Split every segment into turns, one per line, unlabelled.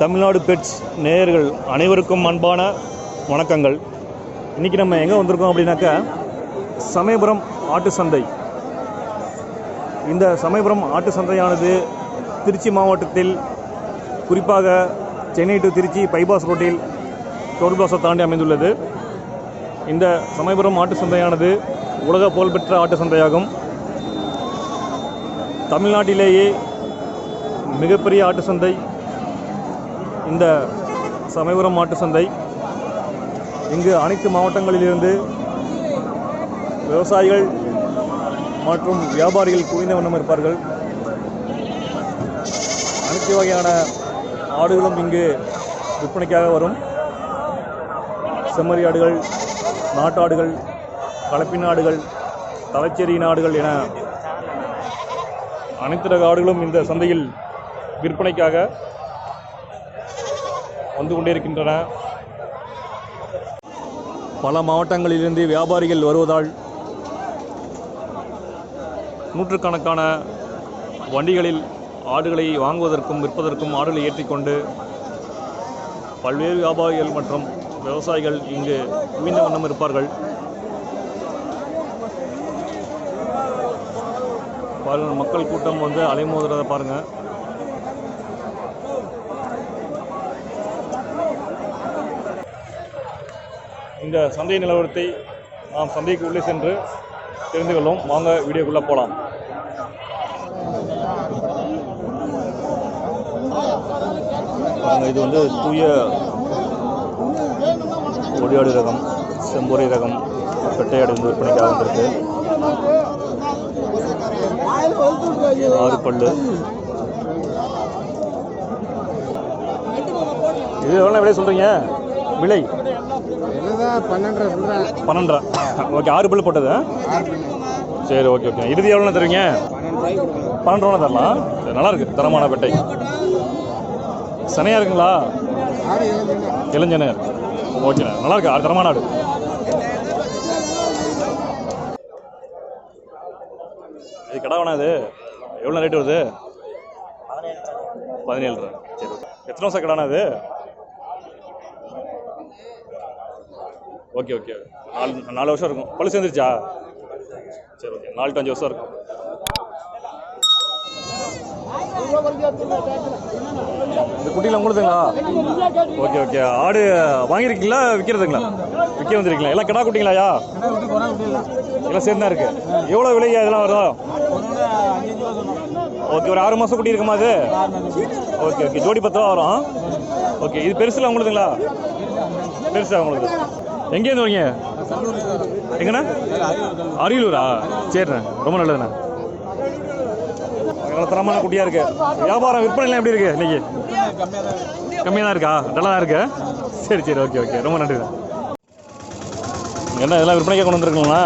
Tamil Nadu pets நேயர்கள் அனைவருக்கும் அன்பான வணக்கங்கள். இன்றைக்கி நம்ம எங்கே வந்திருக்கோம் அப்படின்னாக்கா சமயபுரம் ஆட்டு சந்தை. இந்த சமயபுரம் ஆட்டு சந்தையானது திருச்சி மாவட்டத்தில் குறிப்பாக சென்னை டு திருச்சி பைபாஸ் ரோட்டில் டோல் பிளாஸை தாண்டி அமைந்துள்ளது. இந்த சமயபுரம் ஆட்டு சந்தையானது உலக புகழ்பெற்ற ஆட்டு சந்தையாகும். தமிழ்நாட்டிலேயே மிகப்பெரிய ஆட்டு சந்தை இந்த சமயபுரம் ஆட்டு சந்தை. இங்கு அனைத்து மாவட்டங்களிலிருந்து விவசாயிகள் மற்றும் வியாபாரிகள் குவிந்த வண்ணம் இருப்பார்கள். அனைத்து வகையான ஆடுகளும் இங்கு விற்பனைக்காக வரும். செம்மறி ஆடுகள், நாட்டாடுகள், கலப்பின ஆடுகள், தலைச்சேரியின் ஆடுகள் என அனைத்து ரக ஆடுகளும் இந்த சந்தையில் விற்பனைக்காக வந்து கொண்டிருக்கின்றன. பல மாவட்டங்களிலிருந்து வியாபாரிகள் வருவதால் நூற்றுக்கணக்கான வண்டிகளில் ஆடுகளை வாங்குவதற்கும் விற்பதற்கும் ஆடுகளை ஏற்றிக்கொண்டு பல்வேறு வியாபாரிகள் மற்றும் விவசாயிகள் இங்கு குவிந்த வண்ணம் இருப்பார்கள். பாருங்கள், மக்கள் கூட்டம் வந்து அலைமோதுறதை பாருங்கள். இந்த சந்தை நிலவரத்தை நாம் சந்தைக்கு உள்ளே சென்று தெரிந்து கொள்வோம். வாங்க வீடியோக்குள்ளே போகலாம். இது வந்து தூய கொடியாடு ரகம், செம்பொறி ரகம் பெட்டையாடு வந்து விற்பனைக்காக வந்திருக்கு. 6 பல்லு. இது எவ்வளோ விலை சொல்கிறீங்க? விலை 12. ஓகே, 6 பல்லு போட்டது. சரி, ஓகே ஓகே. இறுதி எவ்வளோ தருவீங்க? 12 ரூபா தரலாம். சரி, நல்லா இருக்கு, தரமான பெட்டை. சனையாக இருக்குங்களா? இளஞ்சனை. ஓகேண்ணா, நல்லா இருக்கு, தரமான ஆடு. இது கடை வேணா? இது எவ்வளோ ரேட்டு வருது? 17 ரூபா. சரி, ஓகே. எத்தனை வருஷம் கடானா இது? ஓகே ஓகே, 4 வருஷம் இருக்கும். பழு சேர்ந்துருச்சா? சரி, ஓகே. 4 to 5 வருஷம் இருக்கும். இந்த குட்டியில் உங்களுதுங்களா? Okay okay. ஆடு வாங்கியிருக்கீங்களா விற்கிறதுங்களா? விற்க வந்துருக்கீங்களா? எல்லாம் கிடா குட்டிங்களாயா? எல்லாம் சேர்ந்து தான் இருக்கு. எவ்வளோ விலையா இதெல்லாம் வரும்? ஓகே, ஒரு 6 மாதம் குட்டி இருக்குமா அது? Okay okay. ஜோடி 10 ரூபா வரும். ஓகே, இது பெருசில் உங்களுதுங்களா? பெருசா உங்களுக்கு. எங்கேருந்து வரீங்க? எங்கண்ணா? அரியலூரா? சரிண்ணா, ரொம்ப நல்லதுண்ணா. தரமான குட்டியாக இருக்கு. வியாபாரம் விற்பனைலாம் எப்படி இருக்கு இன்னைக்கு? கம்மியாக தான் இருக்கா? நல்லா தான் இருக்கு. சரி சரி, ஓகே ஓகே, ரொம்ப நன்றிண்ணா. என்ன இதெல்லாம் விற்பனைக்காக கொண்டு வந்துருக்குங்களா?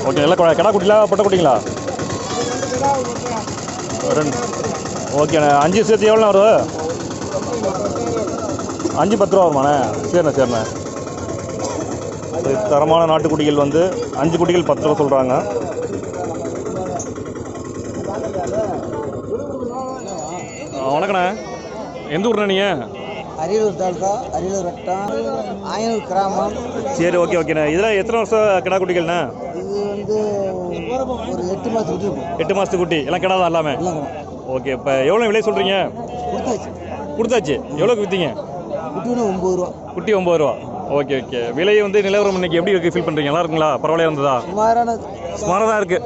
ஓகே, எல்லாம் கடா குட்டிங்களா பொட்டை குட்டிங்களா? 2. ஓகேண்ணா. 5 சேர்த்து எவ்வளோண்ணா வருது? 5 10 ரூபா வருமாண்ணே? சரிண்ணா சரிண்ணா. தரமான நாட்டுக்குட்டிகள் வந்து 5 குட்டிகள் 10 ரூபா சொல்கிறாங்க. வணக்கண்ணா, எந்த ஊர்ண்ணா நீங்கள்?
அரியலூர் தாலுகா, அரியலூர் வட்டம், ஆயனூர் கிராமம்.
சரி, ஓகே ஓகேண்ணா. இதெல்லாம் எத்தனை வருஷம் கிடா குட்டிகள்ண்ணா?
இது வந்து ஒரு 8 மாதத்து குட்டி.
8 மாதத்து குட்டி. எல்லாம் கிடா தான் எல்லாமே? ஓகே. இப்போ எவ்வளோ விலை சொல்கிறீங்க? கொடுத்தாச்சு. எவ்வளோக்கு விற்றீங்க?
குட்டி 9 ரூபா.
குட்டி 9 ரூபா. Okay okay. விலையை வந்து நிலவரம் இன்னைக்கு எப்படி இருக்குது? ஃபீல் பண்ணுறீங்க? நல்லா இருக்குங்களா? பரவாயில்லையா இருந்ததா? சுமாராக தான் இருக்குது.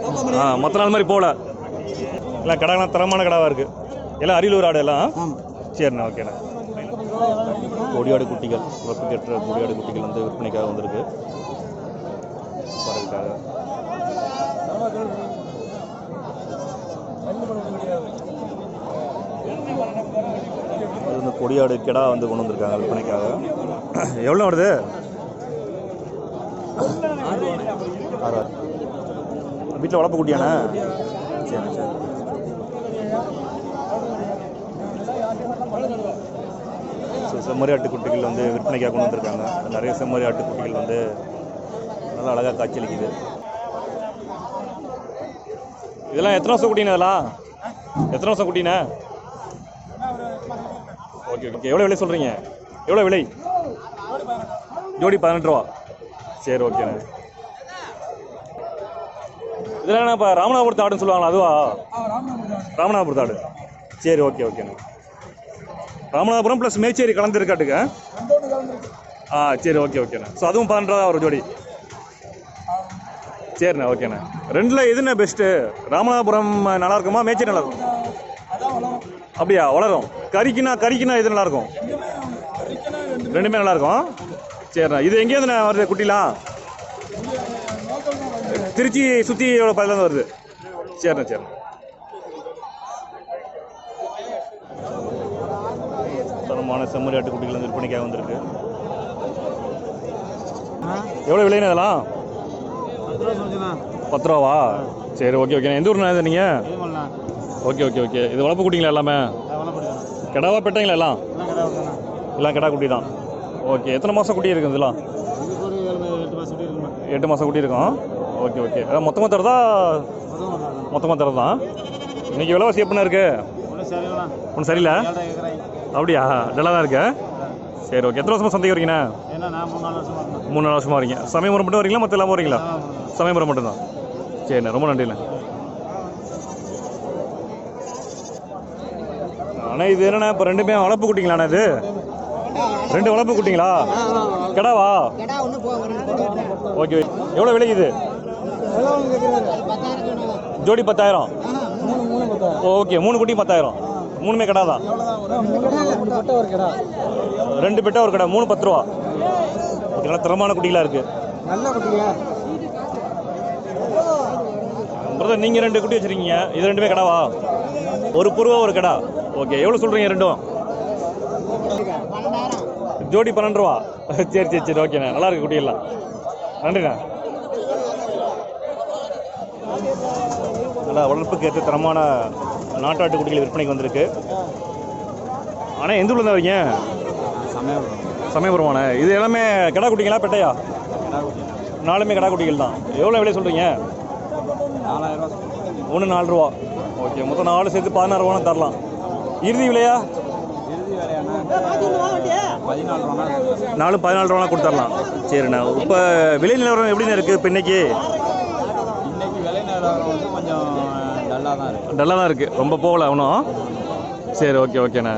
மற்ற நாள் மாதிரி போகல. எல்லாம் கடாலாம் தரமான கடாவாக இருக்குது. எல்லாம் அரியலூர் ஆடு எல்லாம்? சரிண்ணா, ஓகேண்ணா. கொடியாடு குட்டிகள், வசதியற்ற கொடியாடு குட்டிகள் வந்து விற்பனைக்காக வந்திருக்கு. வரதுக்காக அது இந்த கொடியாடு கிடா வந்து கொண்டு வந்திருக்காங்க விற்பனைக்காக. எவ்வளோ வருது? 6. வீட்டில் வளர்ப்பு குட்டியாண்ணா? சரி சரி. செம்மறி ஆட்டுக்குட்டிகள் வந்து விற்பனைக்காக கொண்டு வந்திருக்காங்க. நிறைய செம்மறி ஆட்டுக்குட்டிகள் வந்து நல்லா அழகாக காட்சியளிக்குது. இதெல்லாம் எத்தனை வருஷம் குட்டினா? இதெல்லாம் எத்தனை வருஷம் குட்டினா? Okay okay. எவ்வளோ விலை சொல்கிறீங்க? எவ்வளோ விலை? ஜோடி 18 ரூபா. சரி ஓகேண்ணே. இதெல்லாம் இப்போ ராமநாதபுரத்து ஆடுன்னு சொல்லுவாங்களா, அதுவா? ராமநாதபுரத்து ஆடு. சரி ஓகே ஓகேண்ணே. ராமநாதபுரம் ப்ளஸ் மேச்சேரி கலந்துருக்காட்டுங்க. சரி ஓகே ஓகேண்ணே. ஸோ அதுவும் 18 ரூபா ஒரு ஜோடி. சரிண்ணே ஓகேண்ணே. ரெண்டில் எதுண்ணே பெஸ்ட்டு? ராமநாதபுரம் நல்லா இருக்குமா, மேச்சேரி நல்லா இருக்கும்? அப்படியா? வளரும். கறிக்குனா எது நல்லாயிருக்கும்? ரெண்டுமே நல்லாயிருக்கும். சரிண்ணா. இது எங்கேயாந்துண்ணே வருது குட்டிலாம்? திருச்சி சுற்றி எவ்வளோ பதிலேருந்து வருது? சரிண்ணா சரிண்ணா. தரமான செம்மறி ஆட்டு குட்டிகள் வந்து விற்பனைக்காக வந்திருக்கு. எவ்வளோ விலைன்னு இதெல்லாம்? 10 ரூபாவா? சரி ஓகே ஓகே. எந்த ஊர்ண்ணா இது நீங்கள்? Okay okay okay. இது வளர்ப்பு குட்டிங்களா எல்லாமே? கிடாவா பெட்டைங்களா எல்லாம்? எல்லாம் கிடா குட்டி தான். ஓகே. எத்தனை மாதம் குட்டி இருக்குது இதெல்லாம்? 8 மாதம் குட்டி இருக்கும். Okay okay. அதான் மொத்தமாக தரதா? மொத்தமாக தரதான். இன்றைக்கி விலைவாசி எப்படின்னா இருக்கு? ஒன்றும் சரியில்லை. அப்படியா? டல்லாக தான் இருக்கு. சரி ஓகே. எத்தனை வருஷமாக சந்தைக்கு வரீங்கண்ணா? 3-4 வருஷமாக வரீங்க. சமயபுரம் மட்டும் வரீங்களா, மற்ற எல்லாமே வரீங்களா? சமயபுரம் மட்டும்தான். சரிண்ணா, ரொம்ப நன்றிண்ணே. ஆனால் இது என்னண்ணா இப்போ ரெண்டுமே வளர்ப்பு குட்டிங்களாண்ணா? இது 2 வளர்ப்பு குட்டிங்களா? கிடாவா? ஓகே. எவ்வளோ விலை இது? ஜோடி 10,000. ஓகே. 3 குட்டி 10,000. 3மே கடா தான். 2 பெட்டா ஒரு கடை. 3 10 ரூபா. ஓகே. நல்லா தரமான குட்டிகளாக இருக்குது. பிரதர், நீங்கள் 2 குட்டி வச்சுருக்கீங்க. இது 2மே கடாவா? ஒரு புருவா ஒரு கடா. ஓகே. எவ்வளோ சொல்கிறீங்க ரெண்டும்? ஜோடி 12 ரூபா. சரி சரி சரி. ஓகேண்ணா. நல்லா இருக்கு குட்டியெல்லாம். நன்றிண்ணா. நல்லா வளர்ப்புக்கு ஏற்ற தரமான நாட்டாட்டு குட்டிகள் விற்பனைக்கு வந்திருக்கு. ஆனால் எந்த ஊரில் தான் வரீங்க? சமயபுரமாண்ணே. இது எல்லாமே கடா குட்டிங்களா பெட்டையா? 4மே கடா குட்டிகள் தான். எவ்வளோ விலை சொல்கிறீங்க? 1 4 ரூபா. ஓகே. மொத்தம் 4 சேர்த்து 16 ரூபான்னு தரலாம். இறுதி விலையா? 4 14 ரூபா கொடுத்துடலாம். சரிண்ணா. இப்போ விலை நிலவரம் எப்படின்னு இருக்குது இப்போ இன்னைக்கு?
விலை நிலவரம் வந்து கொஞ்சம்
டல்லாக தான் இருக்குது. ரொம்ப போகல ஒன்றும். சரி ஓகே ஓகேண்ணா.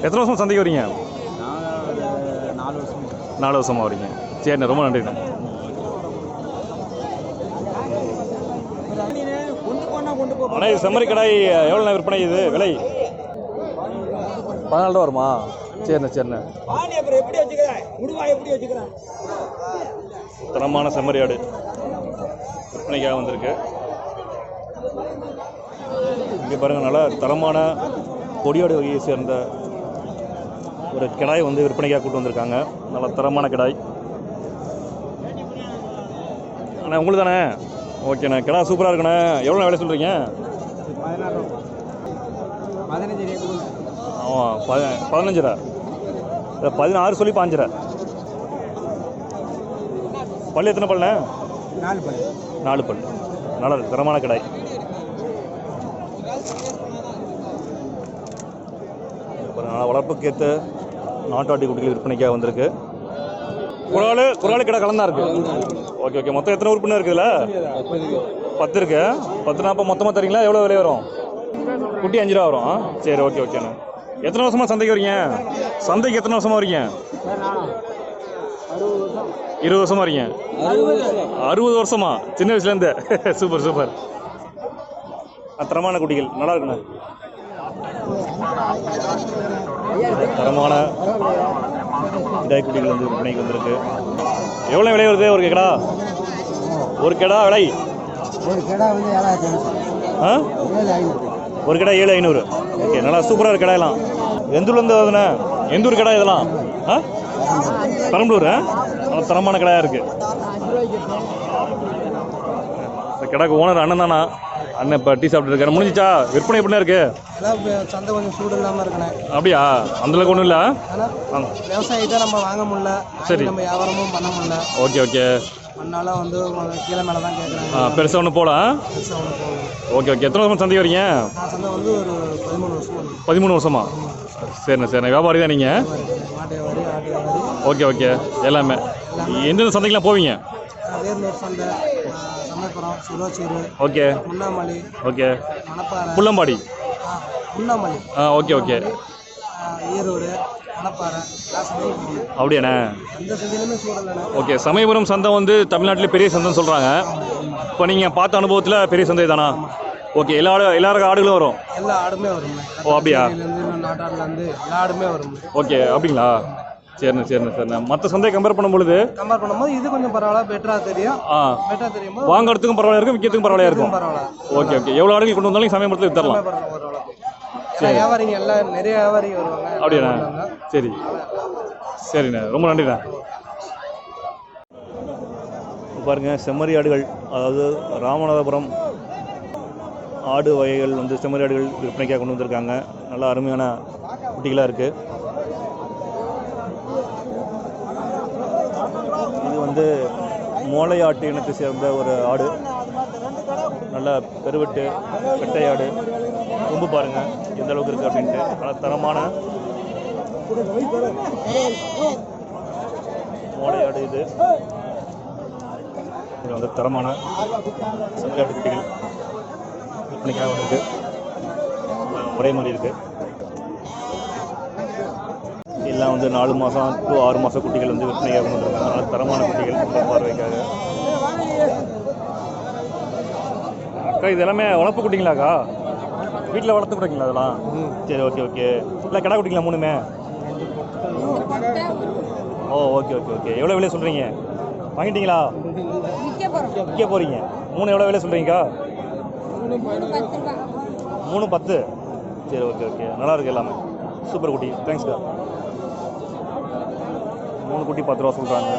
எத்தனை வருஷம் சந்தைக்கு வரீங்க? 4 வருஷமாக வரீங்க. சரிண்ணா, ரொம்ப நன்றிண்ணா. ஆனால் இது செம்மறி கடாய் எவ்வளோண்ணா விற்பனை? இது விலை 14 ரூபா வருமா? சரிண்ணா சரிண்ணா. தரமான செம்மறி ஆடு விற்பனைக்காக வந்திருக்கு. இங்கே பாருங்கள், நல்லா தரமான கொடியாடு வகையை சேர்ந்த ஒரு கிடாய் வந்து விற்பனைக்காக கூட்டு வந்திருக்காங்க. நல்லா தரமான கிடாய். அண்ணா உங்களுக்கு தானே? ஓகேண்ணா. கிடா சூப்பராக இருக்குண்ணே. எவ்வளோ வேலை சொல்கிறீங்க?
15.
ஆமாம், 15 ரூபா. 16 சொல்லி 5 ரூபா. பல் எத்தனை பல்ண்ணே? 4 பல். நல்லா இருக்கு. தரமான கிடாய். நல்லா வளர்ப்புக்கு ஏற்ற நாட்டாட்டி குட்டிகள் விற்பனைக்காக வந்திருக்கு. குராலு கிடா கலந்தா இருக்கு. Okay okay. மொத்தம் எத்தனை உறுப்பினர் இருக்குதுல்ல? 10 இருக்கு. 10 அப்போ மொத்தமாக தரீங்களா? எவ்வளோ விலை வரும்? குட்டி 5 ரூபா வரும். சரி ஓகே ஓகேண்ணா. எத்தனை வருஷமாக சந்தைக்கு வரீங்க? சந்தைக்கு எத்தனை வருஷமாக வரீங்க? 20 வருஷமாக வரீங்க. 60 வருஷமா? சின்ன வயசுலேருந்து. Super super. தரமான குட்டிகள் நல்லா இருக்குண்ணா. தரமான இடாய் குட்டிகள் வந்து விற்பனைக்கு வந்திருக்கு. எவ்வளோ விலை வருது ஒரு கிடா? ஒரு கிடா விலை?
ஒரு கிடா வந்து 7,500.
ஒரு கிடா 7,500. ஓகே. நல்லா சூப்பராக இருக்கு கிடாயெல்லாம். எந்த ஊர்லேருந்து வருதுண்ணே? எந்த ஊர் கிடா இதெல்லாம்? பெரம்பலூர். நல்லா தரமான கிடாயாக இருக்குது. இந்த கிடாக்கு ஓனர் அண்ணன் தானா? அண்ணன் இப்போ டீ சாப்பிட்டு இருக்காரு. முடிஞ்சிச்சா விற்பனை? எப்படின்னா இருக்கு?
சந்தை கொஞ்சம் சூடு இல்லாமல் இருக்குண்ணே.
அப்படியா? அந்தளவுக்கு ஒன்றும் இல்லை.
விவசாயத்தை நம்ம வாங்க முடியல. சரி. நம்ம வியாபாரமும் பண்ண முடியல.
Okay okay.
அதனால வந்து கீழே மேலே தான் கேட்குறாங்க.
பெருசாக ஒன்று போகல. Okay okay. எத்தனை வருஷம் சந்தைக்கு வரீங்க?
சந்தை வந்து ஒரு 13 வருஷம்.
13 வருஷமா? சரிண்ணே சரிண்ணே வியாபாரி தான் நீங்கள்?
மாட்டு வியாபாரி ஆட்டு வியாபாரி
ஓகே ஓகே எல்லாமே. எந்தெந்த சந்தைக்கெலாம் போவீங்க?
வேர்லூர் சந்தை, சமயபுரம், சிரோச்சேரி,
ஓகே
முன்னாமலை,
ஓகே.
மணப்பாறை,
புள்ளம்பாடி.
முன்னாமலை,
ஓகே ஓகே.
ஈரோடு, மணப்பாறை,
அப்படியாண்ணே?
அந்த சந்தையிலுமே சூழலண்ணே.
ஓகே. சமயபுரம் சந்தை வந்து தமிழ்நாட்டிலே பெரிய சந்தைன்னு சொல்கிறாங்க. இப்போ நீங்கள் பார்த்த அனுபவத்தில் பெரிய சந்தை தானா? ஓகே. எல்லாரும் ஆடுகளும் வரும்?
எல்லா ஆடுமே வரும்.
ஓ அப்படியா?
நாட்டாடுலேருந்து எல்லா ஆடுமே வரும்.
ஓகே அப்படிங்களா? சரிண்ணே சரிண்ணே. மற்ற சந்தையை கம்பேர் பண்ணும்போது
இது கொஞ்சம் பரவாயில்ல, பெட்டரா தெரியும். பெட்டரா தெரியும்.
வாங்குறதுக்கும் பரவாயில்ல இருக்கும், விற்கிறதுக்கும் பரவாயில்ல இருக்கும்.
பரவாயில்ல.
Okay okay. எவ்வளோ ஆடுகள் கொண்டு வந்தாலும் சமயபுரத்தில் வித்தரலாம்.
வியாபாரிங்க எல்லாம் நிறைய வியாபாரிங்க வருவாங்க.
அப்படியாண்ணா? சரி சரிண்ணே, ரொம்ப நன்றிண்ணே. பாருங்கள் செம்மறி ஆடுகள், அதாவது ராமநாதபுரம் ஆடு வகைகள் வந்து செம்மறி ஆடுகள் விற்பனைக்காக கொண்டு வந்திருக்காங்க. நல்லா அருமையான குட்டிகளாக இருக்குது. இது வந்து மோளை ஆட்டு இனத்தை சேர்ந்த ஒரு ஆடு. நல்லா பெருவெட்டு பெட்டை ஆடு. கொம்பு பாருங்கள் எந்த அளவுக்கு இருக்குது அப்படின்ட்டு. நல்லா தரமான மோளை ஆடு இது. இது வந்து தரமான செம்மறி ஆட்டு குட்டிகள் விற்பனைக்காக இருக்குது. ஒரே மாதிரி இருக்குது. எல்லாம் வந்து 4 மாதம் to 6 மாத குட்டிகள் வந்து விற்பனையாக கொண்டு வந்திருக்காங்க. நல்ல தரமான குட்டிகள் உங்கள் பார்வைக்காக. அக்கா இது எல்லாமே வளர்ப்பு குட்டிங்களாக்கா? வீட்டில் வளர்த்து குட்டிங்களா அதெல்லாம்? சரி ஓகே ஓகே. இல்லை கிடா குட்டிங்களா மூணுமே? ஓ ஓகே ஓகே ஓகே. எவ்வளோ விலை சொல்கிறீங்க? வாங்கிட்டீங்களா? விற்க போகிறீங்க. 3 எவ்வளோ விலை சொல்கிறீங்கக்கா? 3 10. சரி ஓகே ஓகே. நல்லா இருக்குது எல்லாமே. சூப்பர் குட்டி. தேங்க்ஸ்க்கா. 3 குட்டி 10 ரூபா சொல்கிறாங்க.